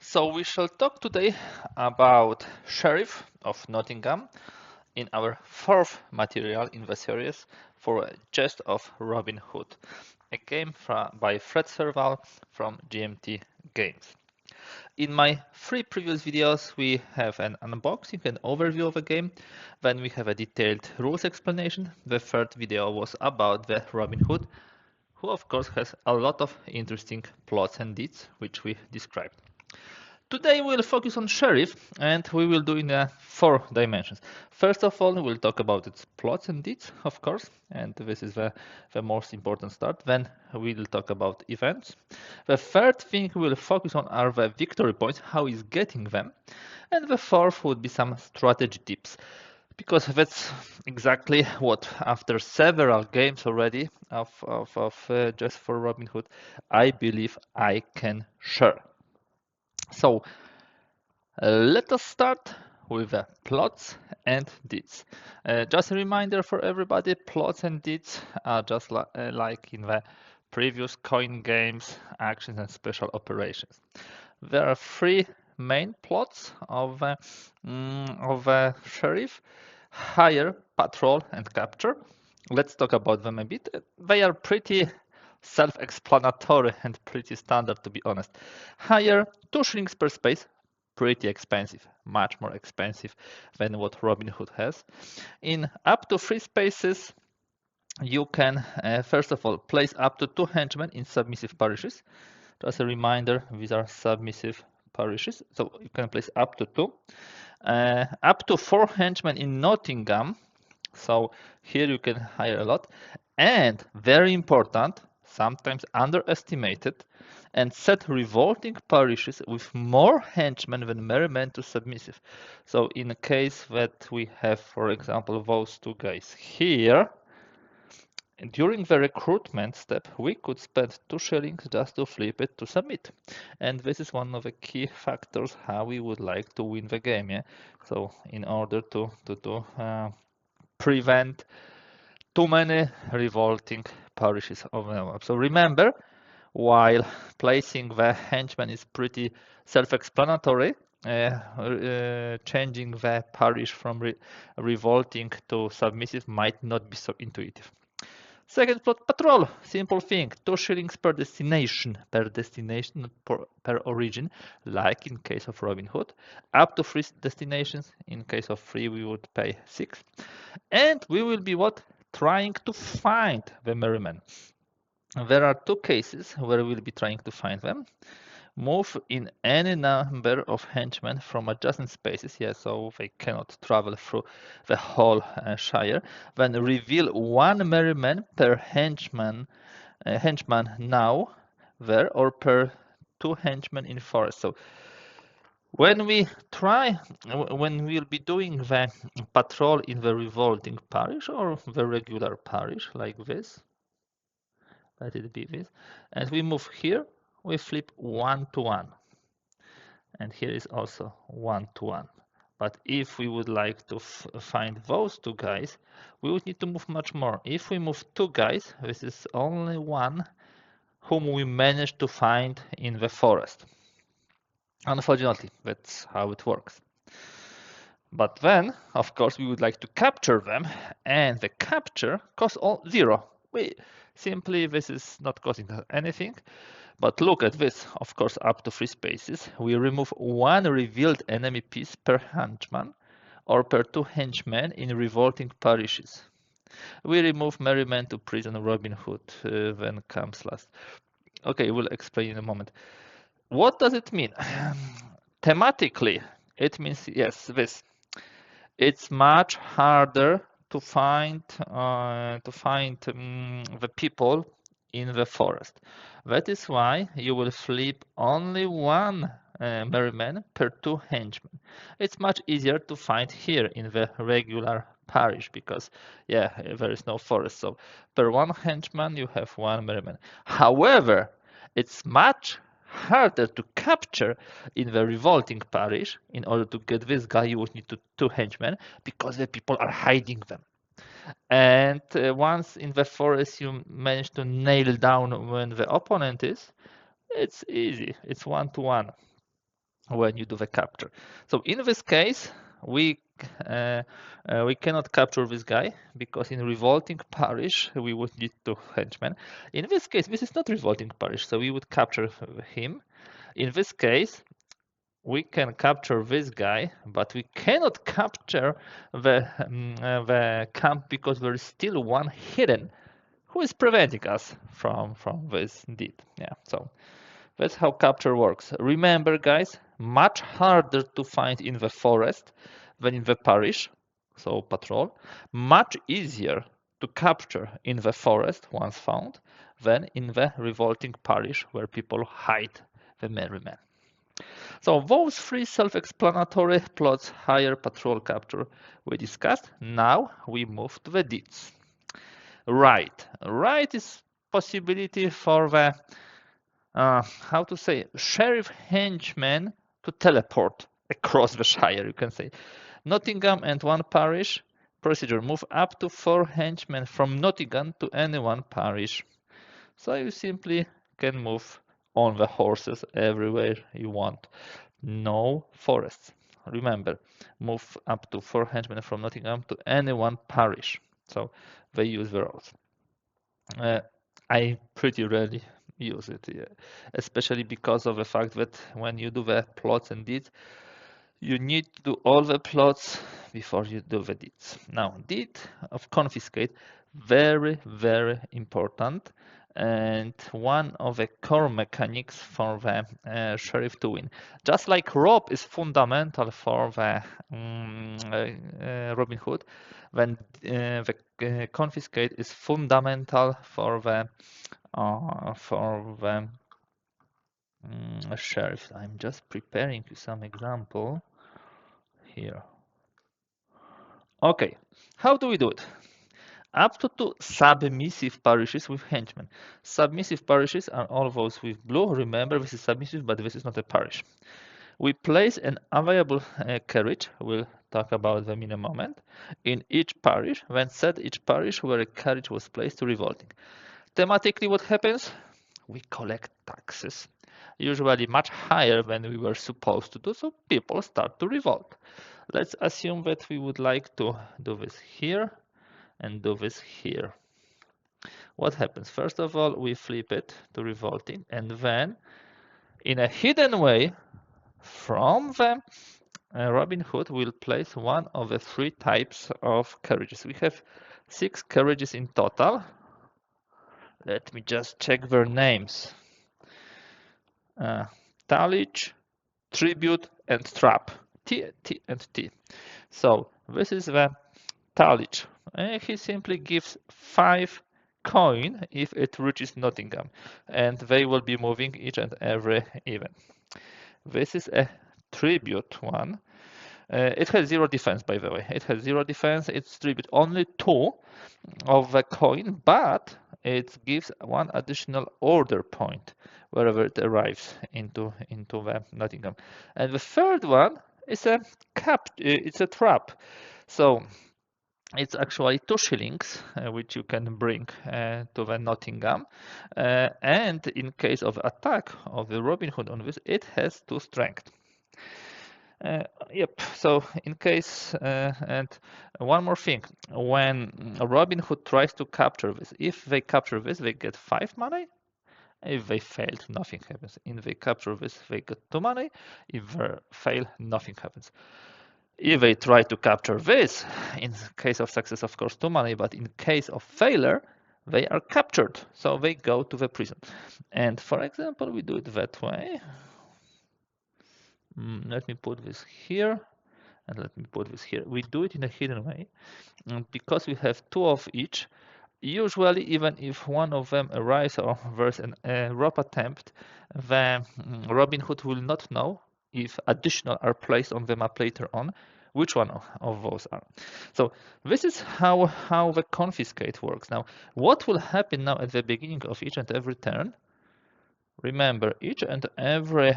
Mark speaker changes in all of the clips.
Speaker 1: So we shall talk today about Sheriff of Nottingham in our fourth material in the series for Gest of Robin Hood, a game by Fred Serval from GMT Games. In my three previous videos, we have an unboxing and overview of a game. Then we have a detailed rules explanation. The third video was about the Robin Hood, who of course has a lot of interesting plots and deeds, which we described. Today we'll focus on Sheriff and we will do in four dimensions. First of all, we'll talk about its plots and deeds, of course, and this is the most important start. Then we'll talk about events. The third thing we'll focus on are the victory points, how is getting them. And the fourth would be some strategy tips, because that's exactly what, after several games already of Just for Robin Hood, I believe I can share. So let us start with the plots and deeds. Just a reminder for everybody, plots and deeds are just like in the previous coin games, actions and special operations. There are three main plots of the sheriff: hire, patrol and capture. Let's talk about them a bit. They are pretty self-explanatory and pretty standard, to be honest. Hire, 2 shillings per space, pretty expensive, much more expensive than what Robin Hood has. In up to 3 spaces, you can first of all place up to 2 henchmen in submissive parishes. Just a reminder, these are submissive parishes, so you can place up to 2. Up to 4 henchmen in Nottingham, so here you can hire a lot. And very important, sometimes underestimated, and set revolting parishes with more henchmen than merrymen to submissive. So in a case that we have, for example, those two guys here, during the recruitment step, we could spend 2 shillings just to flip it to submit. And this is one of the key factors how we would like to win the game. Yeah? So in order to prevent too many revolting parishes of the map. So remember, while placing the henchman is pretty self-explanatory, changing the parish from revolting to submissive might not be so intuitive. Second plot, patrol, simple thing, 2 shillings per destination, per origin, like in case of Robin Hood. Up to 3 destinations, in case of 3 we would pay 6. And we will be what? Trying to find the merrymen. There are 2 cases where we'll be trying to find them. Move in any number of henchmen from adjacent spaces, so they cannot travel through the whole shire. Then reveal 1 merryman per henchman now there, or per 2 henchmen in forest. So when we'll be doing the patrol in the revolting parish or the regular parish like this, let it be this, and we move here, we flip 1 to 1. And here is also 1 to 1. But if we would like to find those 2 guys, we would need to move much more. If we move 2 guys, this is only 1 whom we managed to find in the forest. Unfortunately, that's how it works. But then, of course, we would like to capture them, and the capture costs all 0. This is not costing us anything. But look at this, of course, up to 3 spaces. We remove 1 revealed enemy piece per henchman or per 2 henchmen in revolting parishes. We remove merrymen to prison Robin Hood, then comes last. Okay, we'll explain in a moment. What does it mean? Thematically, it means, yes, this. It's much harder to find the people in the forest. That is why you will flip only 1 merryman per 2 henchmen. It's much easier to find here in the regular parish because, there is no forest. So per 1 henchman you have 1 merryman. However, it's much harder to capture in the revolting parish. In order to get this guy, you would need 2 henchmen because the people are hiding them. And once in the forest you manage to nail down when the opponent is, it's easy. It's 1 to 1. when you do the capture. So in this case, we cannot capture this guy because in revolting parish we would need two henchmen. In this case, this is not revolting parish, so we would capture him. In this case, we can capture this guy, but we cannot capture the camp because there is still one hidden who is preventing us from this deed. Yeah, so that's how capture works. Remember, guys, much harder to find in the forest than in the parish, so patrol. Much easier to capture in the forest once found than in the revolting parish where people hide the merry men. So those three self-explanatory plots, hire, patrol, capture, we discussed. Now we move to the deeds. Right. Right is possibility for the how to say, sheriff henchman to teleport across the shire, you can say. Nottingham and one parish. Procedure: move up to 4 henchmen from Nottingham to any one parish. So you simply can move on the horses everywhere you want. No forests. Remember, move up to 4 henchmen from Nottingham to any one parish. So they use the roads. I pretty rarely use it, yeah. Especially because of the fact that when you do the plots and deeds, you need to do all the plots before you do the deeds. Now, deed of confiscate, very, very important, and one of the core mechanics for the sheriff to win. Just like rob is fundamental for the Robin Hood, when the confiscate is fundamental for the sheriff. I'm just preparing you some example here. Okay, how do we do it? Up to 2 submissive parishes with henchmen. Submissive parishes are all those with blue. Remember, this is submissive, but this is not a parish. We place an available carriage, we'll talk about them in a moment, in each parish, then set each parish where a carriage was placed to revolting. Thematically, what happens? We collect taxes, usually much higher than we were supposed to do, so people start to revolt. Let's assume that we would like to do this here and do this here. What happens? First of all, we flip it to revolting, and then in a hidden way from the Robin Hood will place one of the 3 types of carriages. We have 6 carriages in total. Let me just check their names. Tallage, Tribute, and Trap. T, T, and T. So this is the tallage. He simply gives 5 coin if it reaches Nottingham, and they will be moving each and every event. This is a tribute one. It has 0 defense, by the way. It has 0 defense. It's tribute only 2 of the coin, but it gives 1 additional order point wherever it arrives into the Nottingham. And the third one is a it's a trap. So it's actually 2 shillings, which you can bring to the Nottingham. And in case of attack of the Robin Hood on this, it has 2 strength. Yep, so in case, and one more thing, when Robin Hood tries to capture this, if they capture this, they get 5 money. If they failed, nothing happens. If they capture this, they get 2 money. If they fail, nothing happens. If they try to capture this, in case of success, of course, 2 money, but in case of failure, they are captured, so they go to the prison. And for example, we do it that way. Let me put this here, and let me put this here. We do it in a hidden way, because we have 2 of each. Usually, even if one of them arrives or there's a rob attempt, the Robin Hood will not know if additional are placed on the map later on, which one of those are. So this is how the confiscate works. Now, what will happen now at the beginning of each and every turn? Remember, each and every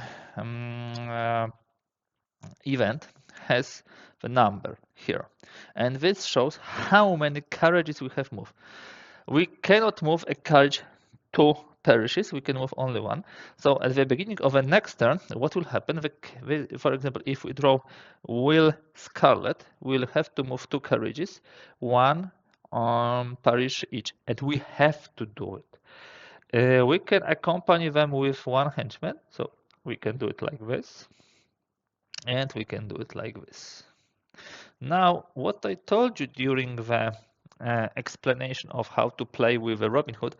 Speaker 1: event has the number here, and this shows how many carriages we have moved. We cannot move a carriage 2 parishes, we can move only one. So at the beginning of the next turn, what will happen? For example, if we draw Will Scarlet, we'll have to move 2 carriages, one parish each, and we have to do it. We can accompany them with 1 henchman, so we can do it like this, and we can do it like this. Now, what I told you during the explanation of how to play with a Robin Hood,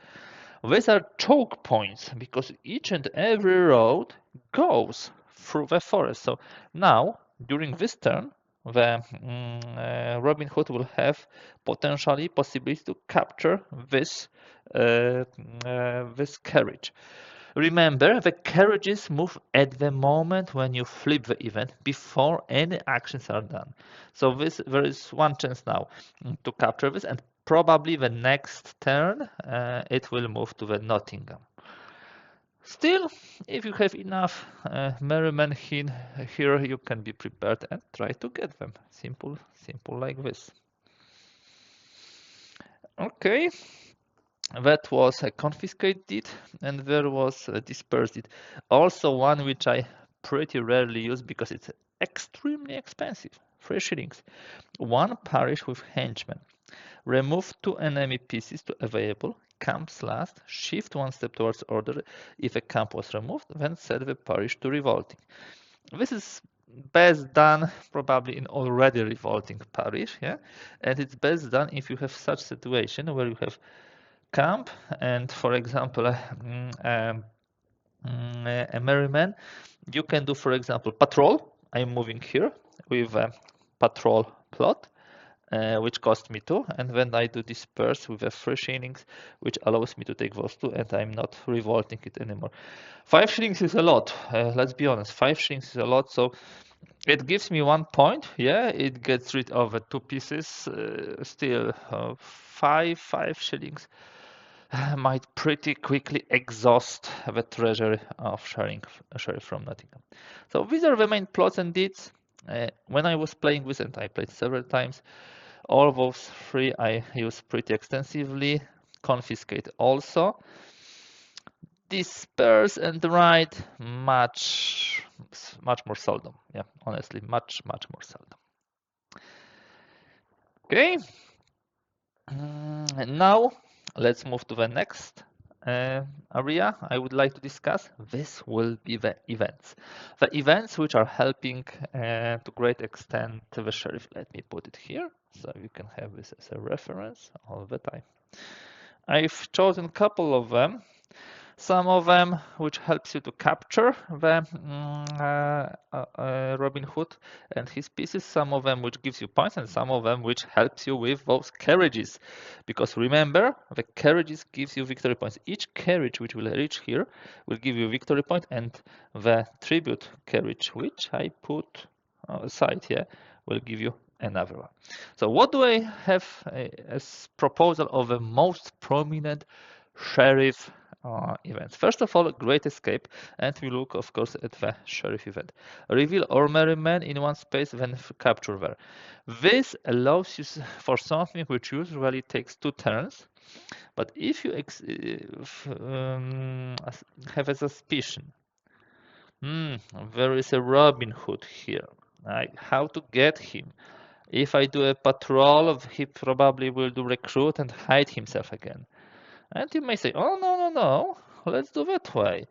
Speaker 1: these are choke points because each and every road goes through the forest. So now, during this turn, the Robin Hood will have possibility to capture this this carriage. Remember, the carriages move at the moment when you flip the event before any actions are done. So there is one chance now to capture this, and probably the next turn it will move to the Nottingham. Still, if you have enough merrymen here, you can be prepared and try to get them. Simple like this. Okay. That was a confiscate deed, and there was a disperse deed. Also one which I pretty rarely use because it's extremely expensive. 3 shillings. 1 parish with henchmen. Remove 2 enemy pieces to available. Camps last. Shift 1 step towards order if a camp was removed. Then set the parish to revolting. This is best done probably in already revolting parish, yeah, and it's best done if you have such situation where you have camp and, for example, a merryman, you can do, for example, patrol. I'm moving here with a patrol plot, which cost me 2, and then I do disperse with a 3 shillings, which allows me to take those 2, and I'm not revolting it anymore. 5 shillings is a lot. Let's be honest, 5 shillings is a lot. So it gives me 1 point. Yeah, it gets rid of 2 pieces. Still, 5 shillings might pretty quickly exhaust the treasury of Sheriff from Nottingham. So these are the main plots and deeds. When I was playing with, and I played several times, all those 3 I use pretty extensively. Confiscate also. Disperse and write much more seldom. Yeah, honestly, much more seldom. Okay. And now let's move to the next area I would like to discuss. This will be the events. The events which are helping to great extent the sheriff. Let me put it here so you can have this as a reference all the time. I've chosen a couple of them. Some of them which helps you to capture the Robin Hood and his pieces, some of them which gives you points, and some of them which helps you with those carriages. Because remember, the carriages gives you victory points. Each carriage which will reach here will give you a victory point, and the tribute carriage which I put aside here will give you another one. So what do I have as proposal of the most prominent sheriff events? First of all, Great Escape, and we look, of course, at the sheriff event. Reveal all merrymen in one space, then capture there. This allows you for something which usually takes 2 turns, but if you have a suspicion, there is a Robin Hood here. How to get him? If I do a patrol, he probably will do recruit and hide himself again. And you may say, oh, no, let's do that way.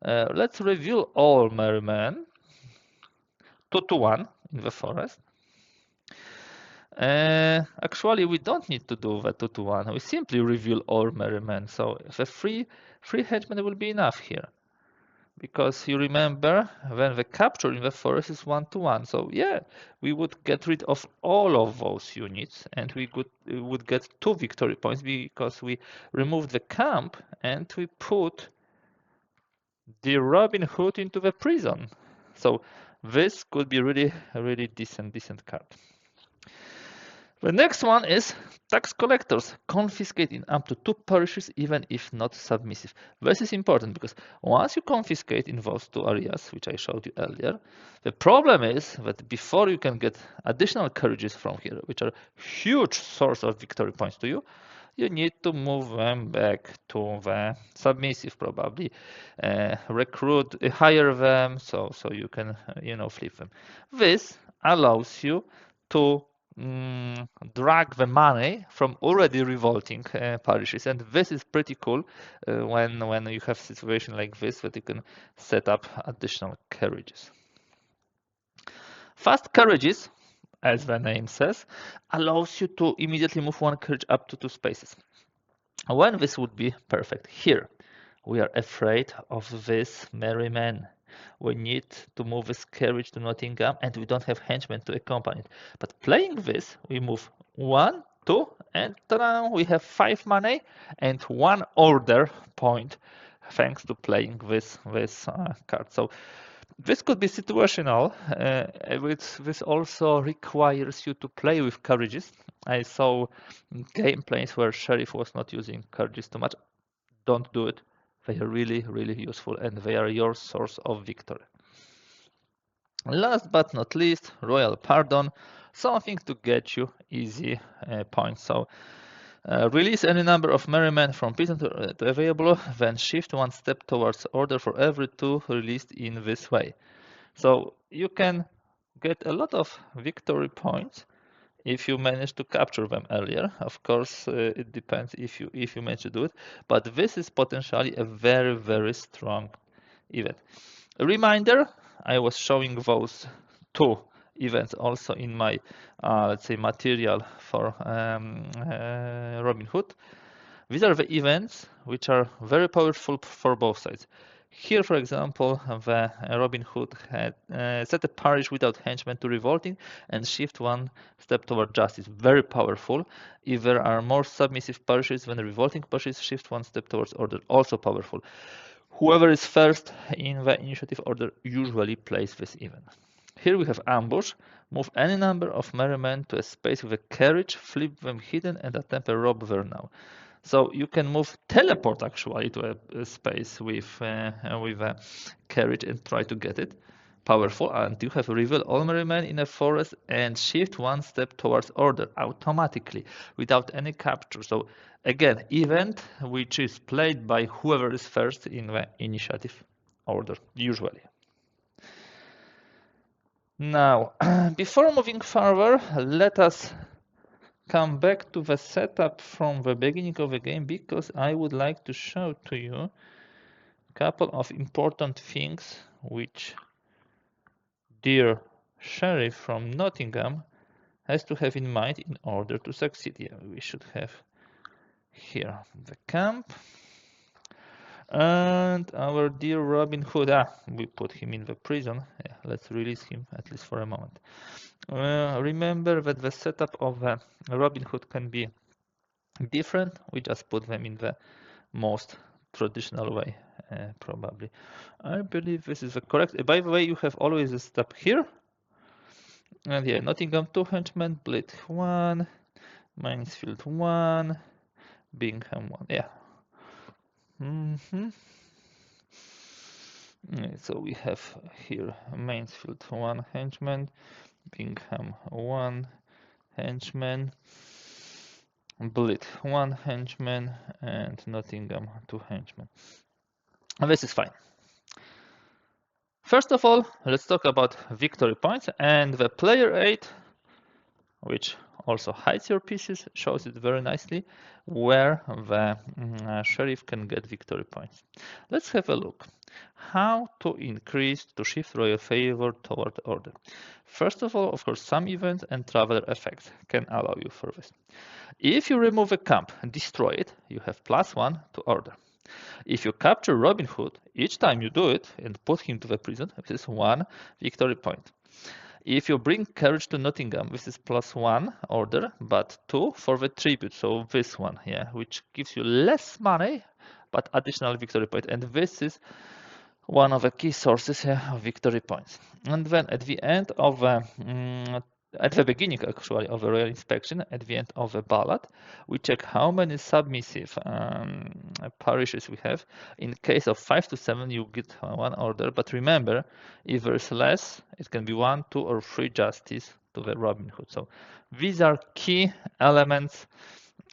Speaker 1: Let's reveal all merrymen 2 to 1 in the forest. Actually, we don't need to do the 2 to 1. We simply reveal all merrymen. So the free henchmen will be enough here. Because you remember, when the capture in the forest is 1 to 1. So yeah, we would get rid of all of those units, and we would get 2 victory points because we removed the camp and we put the Robin Hood into the prison. So this could be really decent card. The next one is tax collectors. Confiscate in up to 2 parishes, even if not submissive. This is important because once you confiscate in those 2 areas, which I showed you earlier, the problem is that before you can get additional carriages from here, which are huge source of victory points to you, you need to move them back to the submissive, probably recruit, hire them, so you can flip them. This allows you to drag the money from already revolting parishes, and this is pretty cool when you have a situation like this that you can set up additional carriages. Fast carriages, as the name says, allows you to immediately move one carriage up to 2 spaces. When this would be perfect? Here, we are afraid of this merry man. We need to move this carriage to Nottingham, and we don't have henchmen to accompany it. But playing this, we move 1, 2, and ta-da, we have 5 money and 1 order point, thanks to playing this card. So this could be situational. This also requires you to play with carriages. I saw gameplays where Sheriff was not using carriages too much. Don't do it. They are really, really useful, and they are your source of victory. Last but not least, Royal Pardon, something to get you easy points. So release any number of merrymen from prison to available, then shift 1 step towards order for every 2 released in this way. So you can get a lot of victory points if you manage to capture them earlier. Of course, it depends if you manage to do it, but this is potentially a very, very strong event. A reminder, I was showing those 2 events also in my, let's say, material for Robin Hood. These are the events which are very powerful for both sides. Here, for example, the Robin Hood had set a parish without henchmen to revolting and shift 1 step toward justice. Very powerful. If there are more submissive parishes than revolting parishes, shift 1 step towards order. Also powerful. Whoever is first in the initiative order usually plays this event. Here we have ambush. Move any number of merrymen to a space with a carriage, flip them hidden, and attempt a rob there now. So you can teleport actually to a space with a carriage and try to get it. Powerful, and you have reveal all merrymen in a forest and shift 1 step towards order automatically without any capture. So again, event which is played by whoever is first in the initiative order, usually. Now, before moving further, let us come back to the setup from the beginning of the game, because I would like to show to you a couple of important things which dear Sheriff from Nottingham has to have in mind in order to succeed. Yeah, we should have here the camp. And our dear Robin Hood, we put him in the prison. Yeah, let's release him at least for a moment. Remember that the setup of Robin Hood can be different. We just put them in the most traditional way, probably. I believe this is the correct. By the way, you have always a step here. And yeah, Nottingham 2 henchmen, Blade 1, Mansfield 1, Bingham 1. Yeah. So we have here Mansfield 1 henchman, Bingham 1 henchman, Blit 1 henchman, and Nottingham 2 henchmen. And this is fine. First of all, let's talk about victory points, and the player aid, which also hides your pieces, shows it very nicely where the sheriff can get victory points. Let's have a look. How to shift royal favor toward order. First of all, of course, some events and traveler effects can allow you for this. If you remove a camp and destroy it, you have +1 to order. If you capture Robin Hood, each time you do it and put him to the prison, this is 1 victory point. If you bring carriage to Nottingham, this is +1 order, but 2 for the tribute, so this one, yeah, which gives you less money, but additional victory point. And this is one of the key sources of victory points. And then at the end of at the beginning actually of a royal inspection, at the end of a ballot, we check how many submissive parishes we have. In case of 5 to 7, you get 1 order, but remember, if there's less, it can be 1, 2, or 3 justice to the Robin Hood. So these are key elements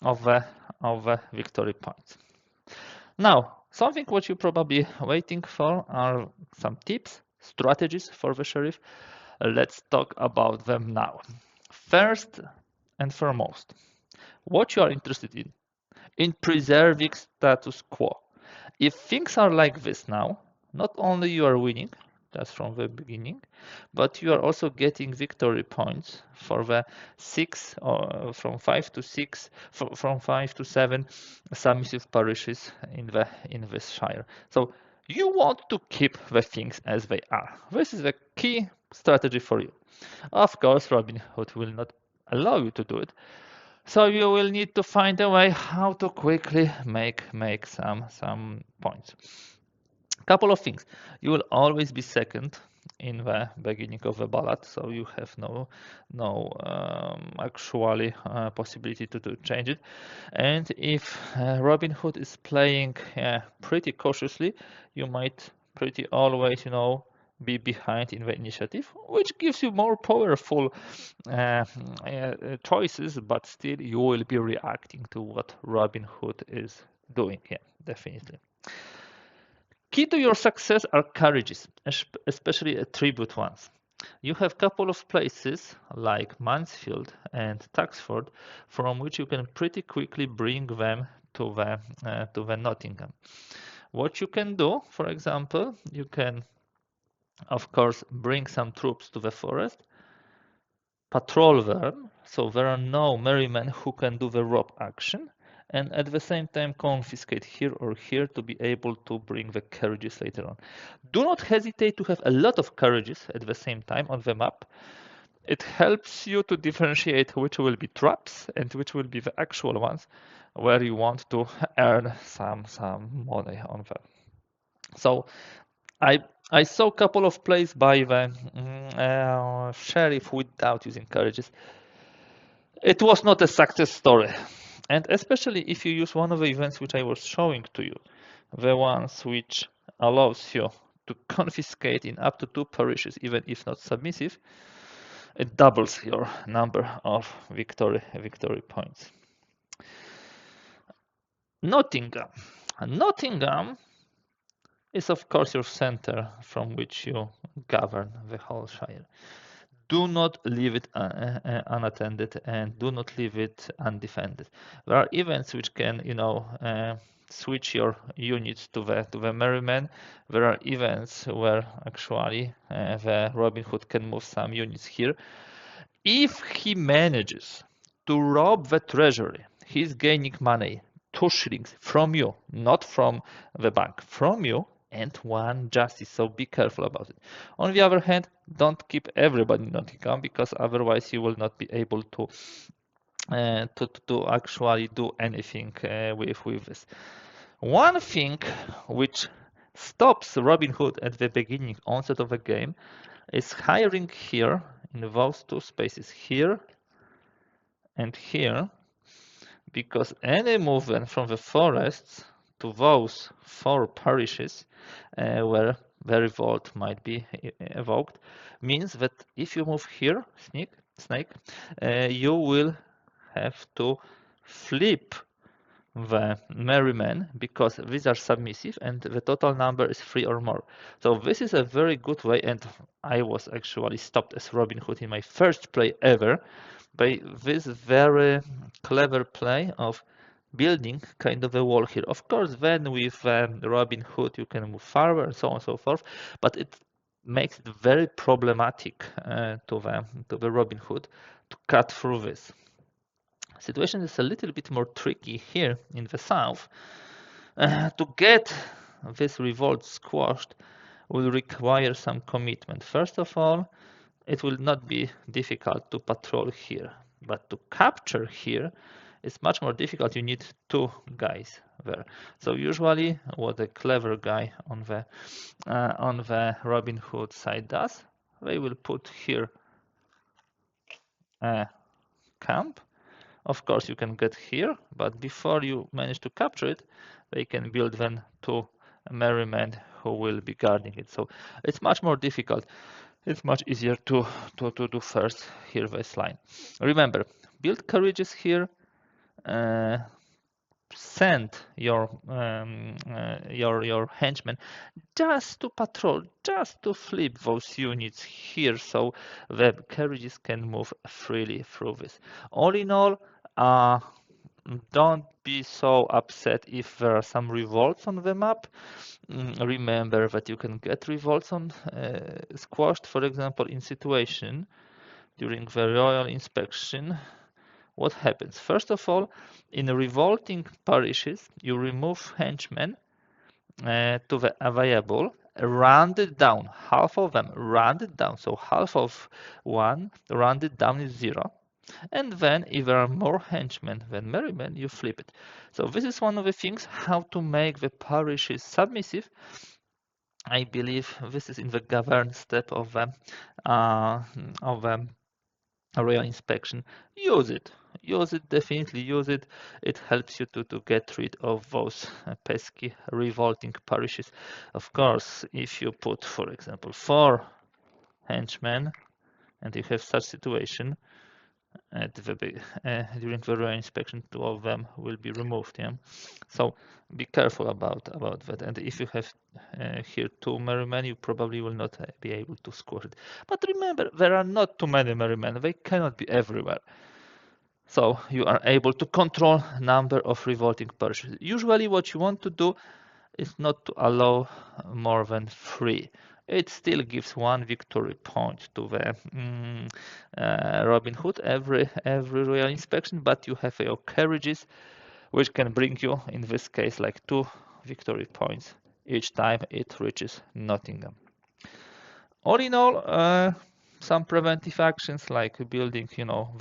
Speaker 1: of the victory points. Now, something what you're probably waiting for are some tips, strategies for the sheriff. Let's talk about them now. First and foremost, what you are interested in preserving status quo. If things are like this now, not only you are winning, that's from the beginning, but you are also getting victory points for the 6 or from 5 to 6, from 5 to 7 submissive parishes in this shire. So you want to keep the things as they are. This is the key strategy for you. Of course, Robin Hood will not allow you to do it, so you will need to find a way how to quickly make some points. Couple of things. You will always be second in the beginning of the ballot, so you have no actually possibility to change it. And if Robin Hood is playing pretty cautiously, you might pretty always, be behind in the initiative, which gives you more powerful choices, but still you will be reacting to what Robin Hood is doing. Yeah, definitely. Key to your success are carriages, especially attribute ones. You have a couple of places like Mansfield and Taxford from which you can pretty quickly bring them to the Nottingham. What you can do, for example, you can of course bring some troops to the forest, patrol them, so there are no merrymen who can do the rob action, and at the same time confiscate here or here to be able to bring the carriages later on. Do not hesitate to have a lot of carriages at the same time on the map. It helps you to differentiate which will be traps and which will be the actual ones where you want to earn some money on them. So I I saw a couple of plays by the sheriff without using carriages. It was not a success story. And especially if you use one of the events which I was showing to you, the ones which allows you to confiscate in up to 2 parishes, even if not submissive, it doubles your number of victory points. Nottingham. Nottingham is of course your center from which you govern the whole shire. Do not leave it unattended and do not leave it undefended. There are events which can, switch your units to the merrymen. There are events where actually the Robin Hood can move some units here. If he manages to rob the treasury, he's gaining money, 2 shillings from you, not from the bank, from you, and 1 justice. So be careful about it. On the other hand, don't keep everybody in Nottingham, because otherwise you will not be able to actually do anything with this. One thing which stops Robin Hood at the beginning onset of the game is hiring here in those 2 spaces, here and here, because any movement from the forests to those 4 parishes where the revolt might be evoked means that if you move here, snake, you will have to flip the merrymen, because these are submissive and the total number is 3 or more. So this is a very good way, and I was actually stopped as Robin Hood in my first play ever by this very clever play of building kind of a wall here. Of course, then with Robin Hood you can move farther and so on and so forth, but it makes it very problematic to the Robin Hood to cut through this. Situation is a little bit more tricky here in the south. To get this revolt squashed will require some commitment. First of all, it will not be difficult to patrol here, but to capture here is much more difficult. You need 2 guys there. So usually what a clever guy on the Robin Hood side does, they will put here a camp. Of course you can get here, but before you manage to capture it, they can build then 2 merrymen who will be guarding it. So it's much more difficult. It's much easier to do first here this line. Remember, build carriages here, send your henchmen just to patrol, just to flip those units here, so the carriages can move freely through this. All in all, don't be so upset if there are some revolts on the map. Remember that you can get revolts on squashed, for example, in situation during the royal inspection. What happens? First of all, in revolting parishes, you remove henchmen to the available, rounded down, half of them rounded down, so half of one rounded down is 0. And then if there are more henchmen than merrymen, you flip it. So this is one of the things, how to make the parishes submissive. I believe this is in the govern step of the royal inspection. Use it. Use it, definitely use it. It helps you to get rid of those pesky revolting parishes. Of course, if you put, for example, 4 henchmen and you have such situation, during the royal inspection, 2 of them will be removed. Yeah, so be careful about that. And if you have here 2 merrymen, you probably will not be able to score it. But remember, there are not too many merrymen; they cannot be everywhere. So you are able to control number of revolting parishes. Usually, what you want to do is not to allow more than 3. It still gives 1 victory point to the Robin Hood every royal inspection, but you have your carriages, which can bring you, in this case, like 2 victory points each time it reaches Nottingham. All in all, some preventive actions like building,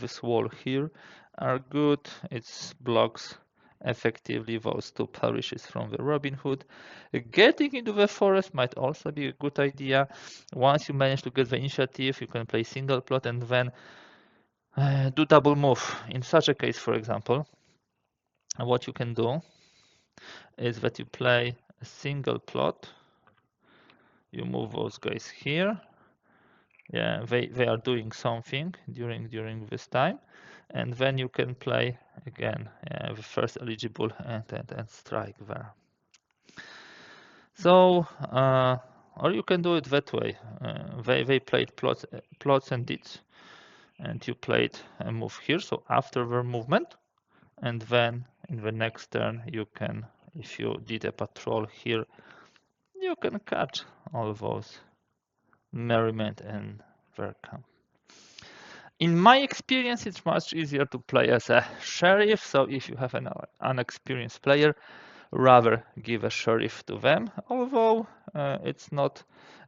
Speaker 1: this wall here are good. It blocks effectively those 2 parishes from the Robin Hood. Getting into the forest might also be a good idea. Once you manage to get the initiative, you can play single plot and then do double move. In such a case, for example, what you can do is that you play a single plot. You move those guys here. Yeah, they are doing something during this time, and then you can play again the first eligible and strike there. So or you can do it that way. They played plots and deeds, and you played a move here. So after their movement, and then in the next turn you can, if you did a patrol here, you can catch all those merriment and their camp. In my experience, it's much easier to play as a sheriff, so if you have an unexperienced player, rather give a sheriff to them, although it's not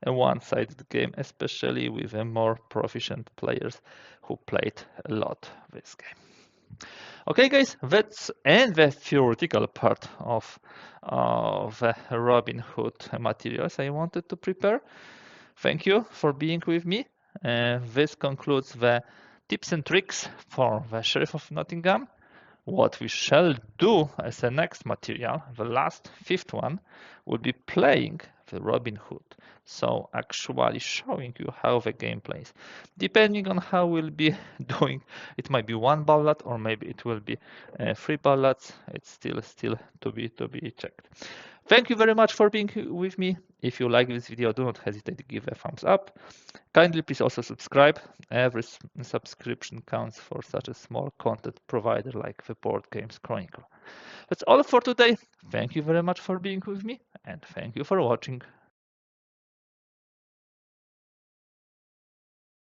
Speaker 1: a one-sided game, especially with the more proficient players who played a lot this game. Okay, guys, that's end the theoretical part of the Robin Hood materials I wanted to prepare. Thank you for being with me. This concludes the tips and tricks for the Sheriff of Nottingham. What we shall do as the next material, the last 5th one, will be playing the Robin Hood. So actually showing you how the game plays. Depending on how we'll be doing, it might be 1 ballad or maybe it will be 3 ballads. It's still to be checked. Thank you very much for being with me. If you like this video, do not hesitate to give a thumbs up. Kindly please also subscribe. Every subscription counts for such a small content provider like the Boardgames Chronicle. That's all for today. Thank you very much for being with me, and thank you for watching.